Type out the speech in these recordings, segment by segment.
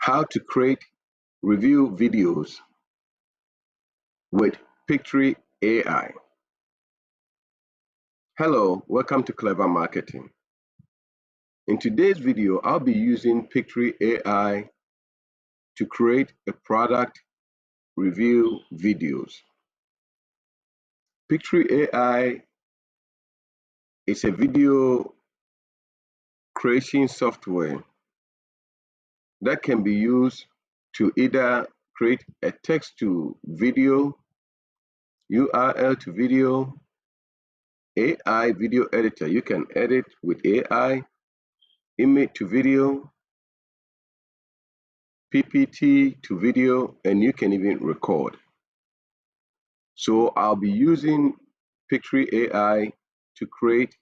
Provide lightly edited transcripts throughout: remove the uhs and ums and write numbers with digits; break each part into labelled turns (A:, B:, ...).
A: How to create review videos with Pictory AI. Hello, welcome to Clever Marketing. In today's video, I'll be using Pictory AI to create a product review videos. Pictory AI is a video creation software that can be used to either create a text to video, URL to video, AI video editor. You can edit with AI, image to video, PPT to video, and you can even record. So I'll be using Pictory AI to create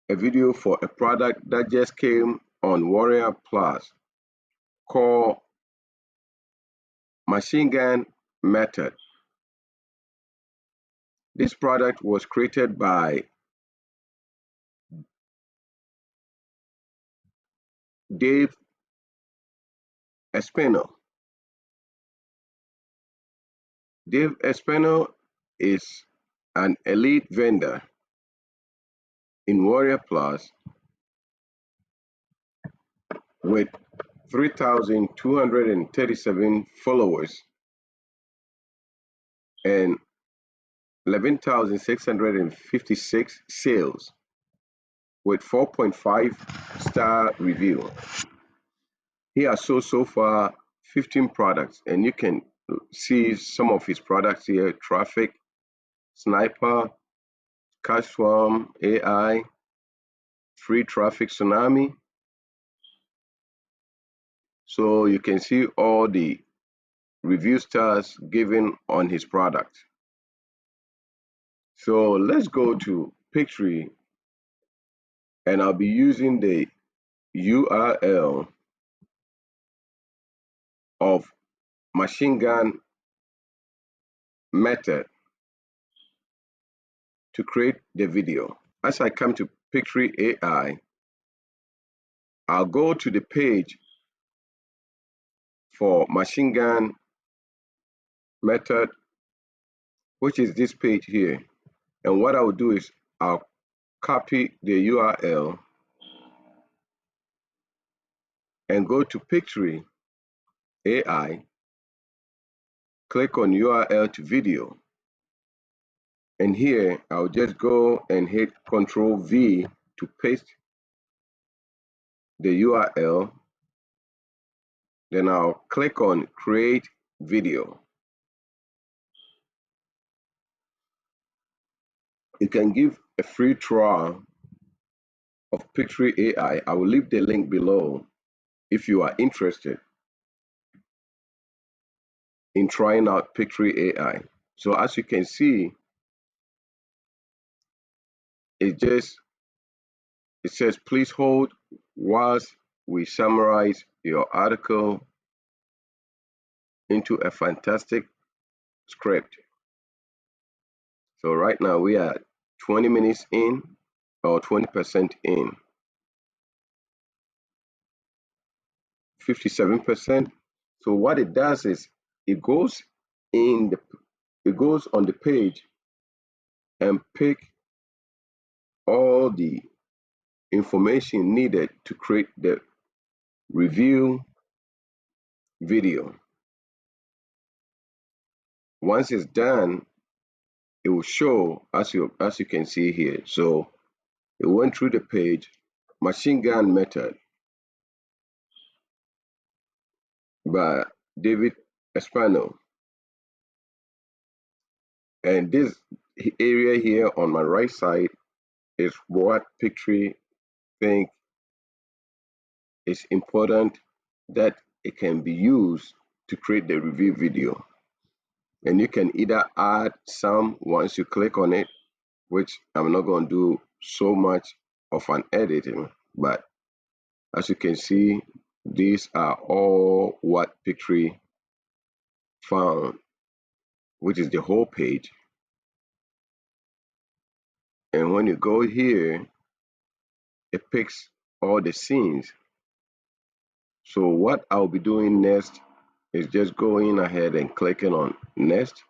A: a video for a product that just came on Warrior Plus called Machine Gun Method. This product was created by Dave Espeno. Dave Espeno is an elite vendor in Warrior Plus with 3,237 followers and 11,656 sales with 4.5-star review. He has sold so far 15 products, and you can see some of his products here: Traffic, Sniper, Cash Swarm AI, Free Traffic Tsunami. So you can see all the review stars given on his product. So let's go to Pictory, and I'll be using the URL of Machine Gun Method to create the video. As I come to Pictory AI, I'll go to the page for Machine Gun Method, which is this page here. And what I will do is I'll copy the URL and go to Pictory AI, click on URL to video. And here I'll just go and hit Ctrl V to paste the URL. Then I'll click on Create Video. You can give a free trial of Pictory AI. I will leave the link below if you are interested in trying out Pictory AI. So as you can see, it says, please hold whilst we summarize your article into a fantastic script. So right now we are 20 minutes in, or 20% in, 57%. So what it does is it goes on the page and pick all the information needed to create the review video. Once it's done, it will show as you can see here. So it went through the page, Machine Gun Method by Dave Espeno. And this area here on my right side is what Pictory think is important that it can be used to create the review video. And you can either add some once you click on it, which I'm not going to do so much of an editing, but as you can see, these are all what Pictory found, which is the whole page. And when you go here, it picks all the scenes. So what I'll be doing next is just going ahead and clicking on next.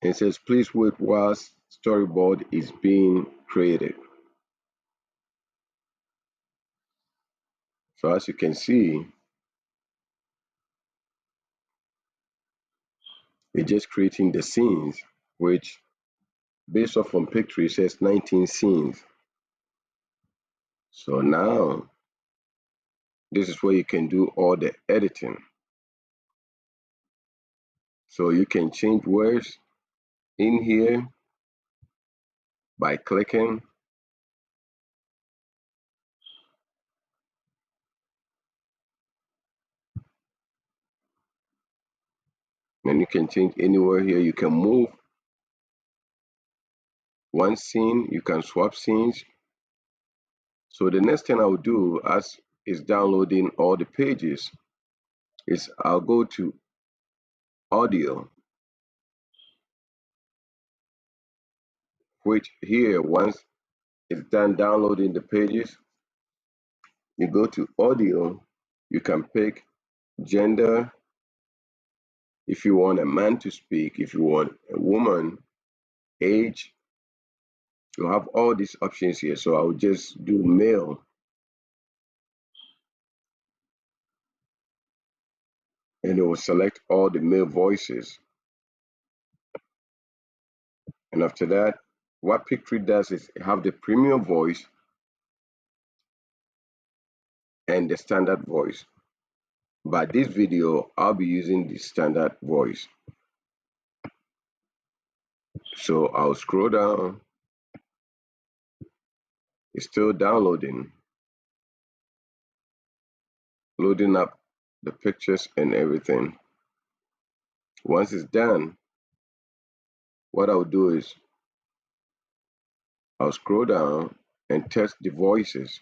A: It says please wait whilst storyboard is being created. So as you can see, it's just creating the scenes, which based off on Pictory it says 19 scenes. So now this is where you can do all the editing. So you can change words in here by clicking. And you can change anywhere here. You can move one scene, you can swap scenes. So the next thing I'll do as is downloading all the pages is I'll go to audio, which here once it's done downloading the pages, you go to audio, you can pick gender, if you want a man to speak, if you want a woman, age, you have all these options here. So I'll just do male, and it will select all the male voices. And after that, what Pictory does is have the premium voice and the standard voice. But this video, I'll be using the standard voice. So I'll scroll down. It's still downloading, loading up the pictures and everything. Once it's done, what I'll do is I'll scroll down and test the voices.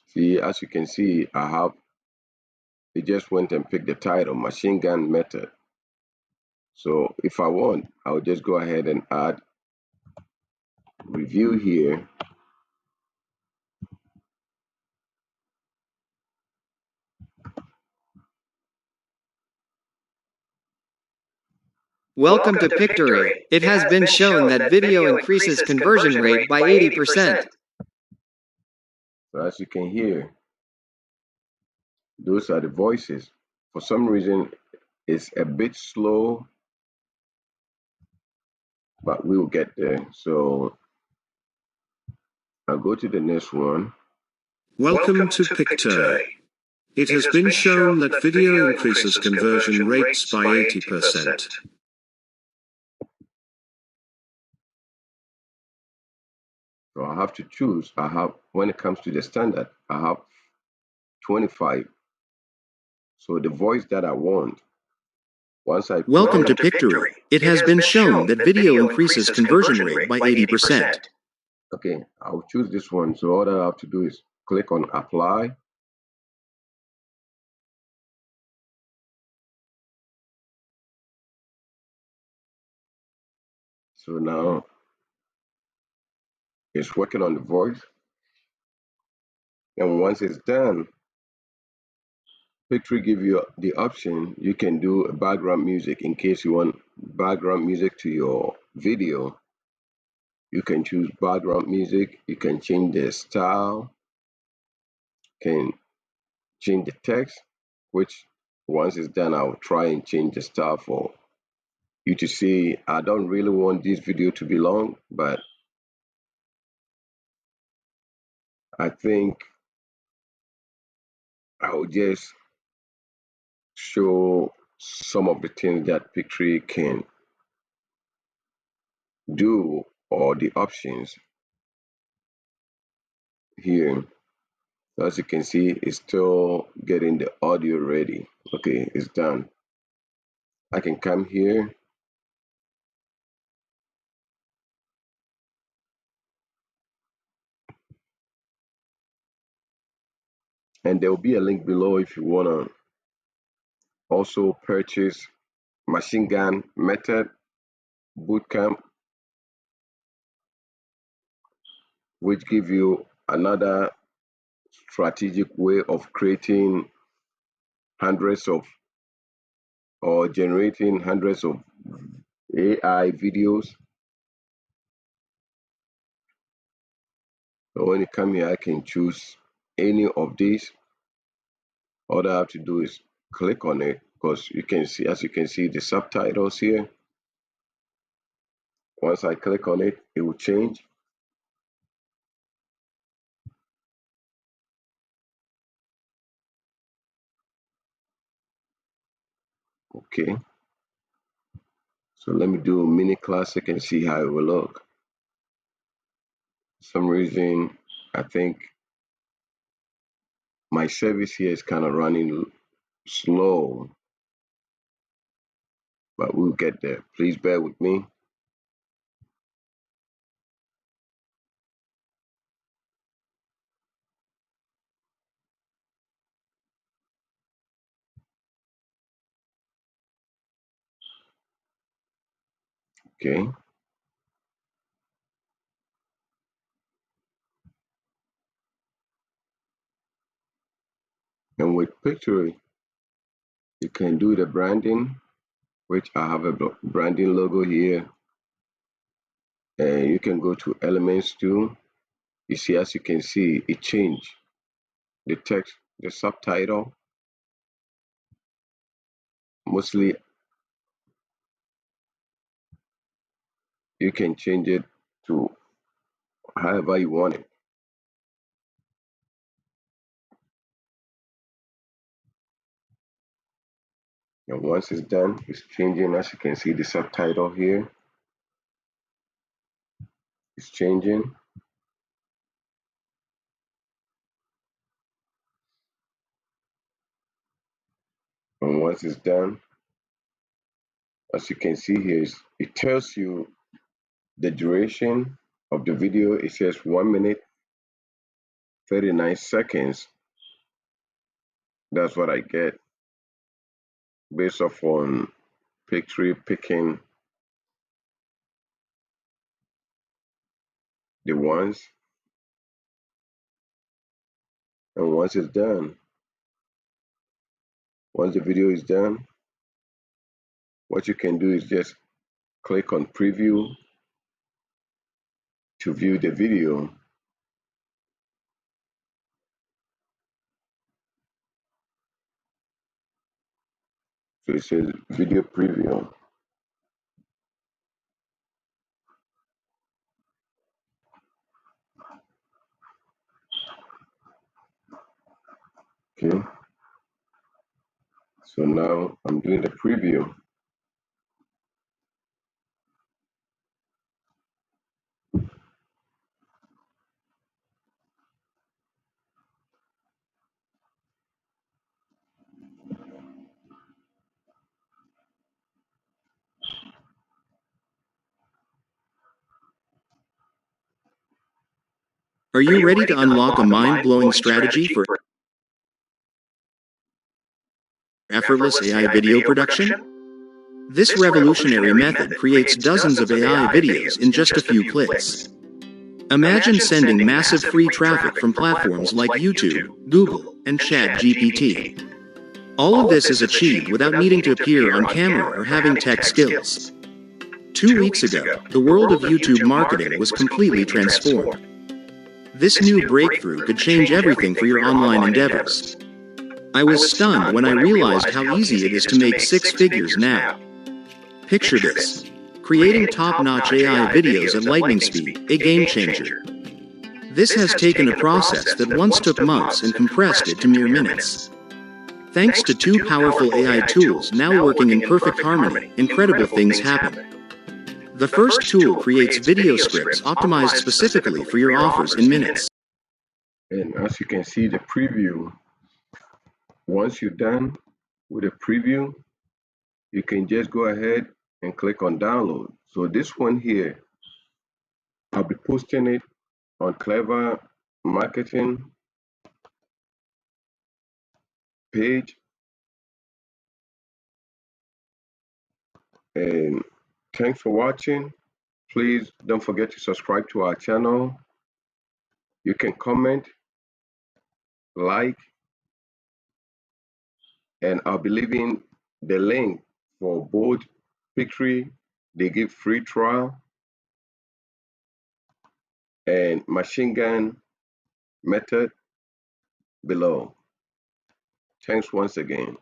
A: See, as you can see, it just went and picked the title, Machine Gun Method. So if I want, I'll just go ahead and add review here.
B: Welcome to Pictory. It has been shown that video increases conversion rate by 80%.
A: So as you can hear, those are the voices. For some reason, it's a bit slow, but we'll get there. So I'll go to the next one.
C: Welcome to Pictory. It has been shown that video increases conversion rates by 80%.
A: So I have to choose. When it comes to the standard, I have 25. So the voice that I want, once I
B: Welcome to Pictory. It has been shown that video increases conversion rate by 80%.
A: Okay, I'll choose this one. So all that I have to do is click on apply. So now it's working on the voice. And once it's done, Pictory give you the option. You can do a background music in case you want background music to your video. You can choose background music. You can change the style. Can change the text, which once it's done, I'll try and change the style for you to see. I don't really want this video to be long, but I think I'll just show some of the things that Pictory can do or the options here. So as you can see, it's still getting the audio ready. Okay, it's done. I can come here. And there will be a link below if you want to also purchase Machine Gun Method Bootcamp. which give you another strategic way of creating hundreds of or generating hundreds of AI videos. So when you come here, I can choose any of these. All I have to do is click on it, because you can see, as you can see, the subtitles here. Once I click on it, it will change. Okay. So let me do a mini classic and see how it will look. For some reason, I think my service here is kind of running slow, but we'll get there. Please bear with me. Okay. And with Pictory, you can do the branding, which I have a branding logo here. And you can go to elements too. You see, as you can see, it changed the text, the subtitle. Mostly, you can change it to however you want it. And once it's done, it's changing. As you can see, the subtitle here is changing. And once it's done, as you can see here, it tells you the duration of the video. It says 1 minute 39 seconds. That's what I get based off on Pictory picking the ones. And once it's done, once the video is done, what you can do is just click on preview to view the video. So it says video preview. Okay. So now I'm doing the preview.
B: Are you ready to unlock a mind-blowing strategy for effortless AI video production? This revolutionary method creates dozens of AI videos in just a few clicks. Imagine sending massive free traffic from platforms like YouTube, Google, and ChatGPT. All of this is achieved without needing to appear on camera or having tech skills. 2 weeks ago, the world of YouTube marketing was completely transformed. This new breakthrough could change everything for your online endeavors. I was stunned when I realized how easy it is to make 6 figures now. Picture this: creating top-notch AI videos at lightning speed, a game changer. This has taken a process that once took months and compressed it to mere minutes. Thanks to 2 powerful AI tools now working in perfect harmony, incredible things happen. The first tool creates video scripts optimized specifically for your offers in minutes.
A: And as you can see, the preview, once you're done with the preview, you can just go ahead and click on download. So this one here, I'll be posting it on Clever Marketing page. And thanks for watching. Please don't forget to subscribe to our channel You can comment, like, and I'll be leaving the link for both Pictory, they give free trial, and machine gun method below. Thanks once again.